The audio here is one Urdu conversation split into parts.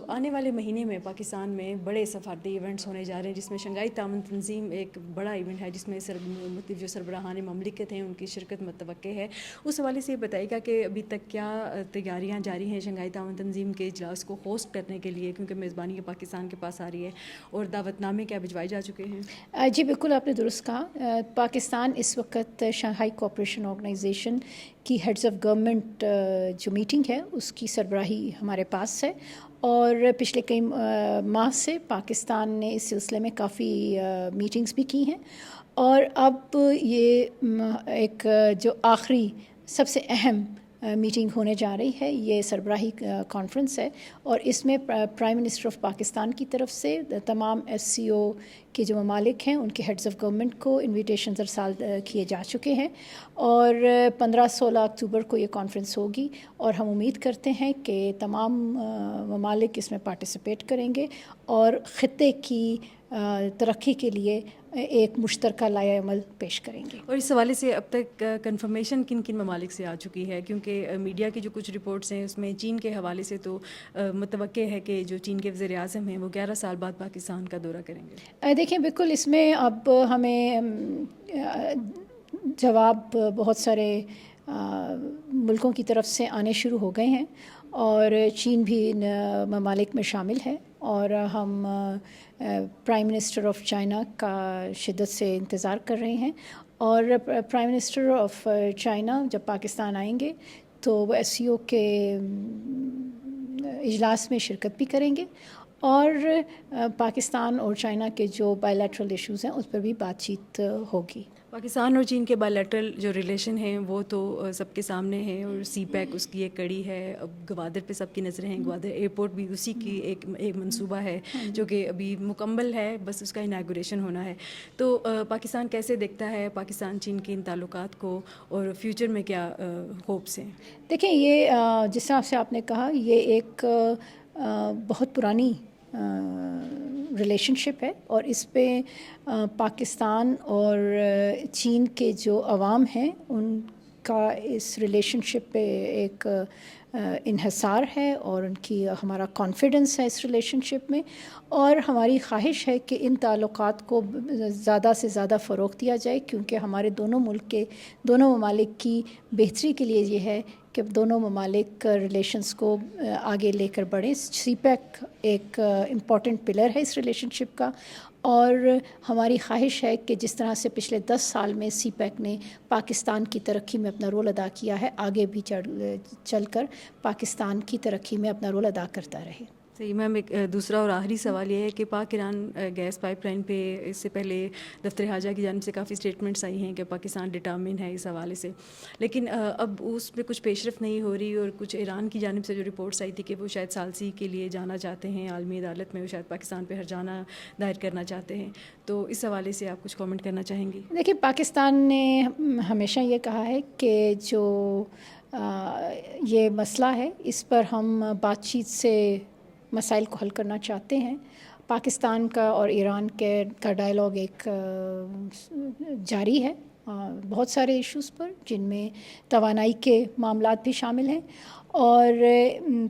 آنے والے مہینے میں پاکستان میں بڑے سفارتی ایونٹس ہونے جا رہے ہیں، جس میں شنگھائی تعاون تنظیم ایک بڑا ایونٹ ہے، جس میں مختلف جو سربراہان مملکت ہیں ان کی شرکت متوقع ہے. اس حوالے سے یہ بتائیے گا کہ ابھی تک کیا تیاریاں جاری ہیں شنگھائی تعاون تنظیم کے اجلاس کو ہوسٹ کرنے کے لیے، کیونکہ میزبانی پاکستان کے پاس آ رہی ہے، اور دعوت نامے کیا بھجوائے جا چکے ہیں؟ جی بالکل، آپ نے درست کہا. پاکستان اس وقت شنگھائی کوآپریشن آرگنائزیشن کی ہیڈز آف گورنمنٹ جو میٹنگ ہے اس کی سربراہی ہمارے پاس ہے، اور پچھلے کئی ماہ سے پاکستان نے اس سلسلے میں کافی میٹنگز بھی کی ہیں، اور اب یہ ایک جو آخری سب سے اہم میٹنگ ہونے جا رہی ہے، یہ سربراہی کانفرنس ہے، اور اس میں پرائم منسٹر آف پاکستان کی طرف سے تمام SCO کے جو ممالک ہیں ان کے ہیڈز آف گورنمنٹ کو انویٹیشنز ارسال کیے جا چکے ہیں، اور 15-16 اکتوبر کو یہ کانفرنس ہوگی، اور ہم امید کرتے ہیں کہ تمام ممالک اس میں پارٹیسپیٹ کریں گے اور خطے کی ترقی کے لیے ایک مشترکہ لائحہ عمل پیش کریں گے. اور اس حوالے سے اب تک کنفرمیشن کن کن ممالک سے آ چکی ہے؟ کیونکہ میڈیا کی جو کچھ رپورٹس ہیں اس میں چین کے حوالے سے تو متوقع ہے کہ جو چین کے وزیر اعظم ہیں وہ 11 سال بعد پاکستان کا دورہ کریں گے. دیکھیں بالکل اس میں اب ہمیں جواب بہت سارے ملکوں کی طرف سے آنے شروع ہو گئے ہیں، اور چین بھی ان ممالک میں شامل ہے، اور ہم پرائم منسٹر آف چائنا کا شدت سے انتظار کر رہے ہیں، اور پرائم منسٹر آف چائنا جب پاکستان آئیں گے تو وہ SCO کے اجلاس میں شرکت بھی کریں گے، اور پاکستان اور چائنا کے جو بائی لیٹرل ایشوز ہیں اس پر بھی بات چیت ہوگی. پاکستان اور چین کے بائی لیٹرل جو ریلیشن ہیں وہ تو سب کے سامنے ہیں، اور CPEC اس کی ایک کڑی ہے. اب گوادر پہ سب کی نظریں ہیں، گوادر ایئرپورٹ بھی اسی کی ایک منصوبہ ہے جو کہ ابھی مکمل ہے، بس اس کا اناگوریشن ہونا ہے. تو پاکستان کیسے دیکھتا ہے پاکستان چین کے ان تعلقات کو، اور فیوچر میں کیا ہوپس ہیں؟ دیکھیں، یہ جس طرح سے آپ نے کہا، یہ ایک بہت پرانی ریلیشن شپ ہے، اور اس پہ پاکستان اور چین کے جو عوام ہیں ان کا اس ریلیشن شپ پہ ایک انحصار ہے، اور ان کی ہمارا کانفیڈنس ہے اس ریلیشن شپ میں، اور ہماری خواہش ہے کہ ان تعلقات کو زیادہ سے زیادہ فروغ دیا جائے، کیونکہ ہمارے دونوں ممالک کی بہتری کے لیے یہ ہے کہ دونوں ممالک ریلیشنز کو آگے لے کر بڑھیں. CPEC ایک امپورٹنٹ پلر ہے اس ریلیشن شپ کا، اور ہماری خواہش ہے کہ جس طرح سے پچھلے 10 سال میں CPEC نے پاکستان کی ترقی میں اپنا رول ادا کیا ہے، آگے بھی چل کر پاکستان کی ترقی میں اپنا رول ادا کرتا رہے. صحیح میم. ایک دوسرا اور آخری سوال یہ ہے کہ پاک ایران گیس پائپ لائن پہ اس سے پہلے دفتر خارجہ کی جانب سے کافی اسٹیٹمنٹس آئی ہیں کہ پاکستان ڈٹرمن ہے اس حوالے سے، لیکن اب اس پہ کچھ پیش رفت نہیں ہو رہی، اور کچھ ایران کی جانب سے جو رپورٹس آئی تھی کہ وہ شاید ثالثی کے لیے جانا چاہتے ہیں عالمی عدالت میں، وہ شاید پاکستان پہ ہرجانہ دائر کرنا چاہتے ہیں. تو اس حوالے سے آپ کچھ کامنٹ کرنا چاہیں گی؟ دیکھیے، پاکستان نے ہمیشہ یہ کہا ہے کہ جو یہ مسئلہ ہے اس پر ہم بات چیت سے مسائل کو حل کرنا چاہتے ہیں. پاکستان کا اور ایران کا ڈائلاگ ایک جاری ہے بہت سارے ایشوز پر، جن میں توانائی کے معاملات بھی شامل ہیں، اور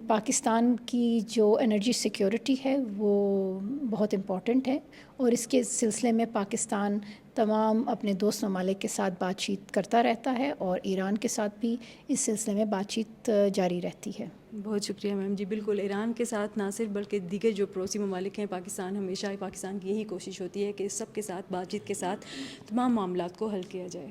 پاکستان کی جو انرجی سیکیورٹی ہے وہ بہت امپورٹنٹ ہے، اور اس کے سلسلے میں پاکستان تمام اپنے دوست ممالک کے ساتھ بات چیت کرتا رہتا ہے، اور ایران کے ساتھ بھی اس سلسلے میں بات چیت جاری رہتی ہے. بہت شکریہ میم. جی بالکل، ایران کے ساتھ نہ صرف بلکہ دیگر جو پڑوسی ممالک ہیں، پاکستان کی یہی کوشش ہوتی ہے کہ سب کے ساتھ بات چیت کے ساتھ تمام معاملات کو حل کیا جائے.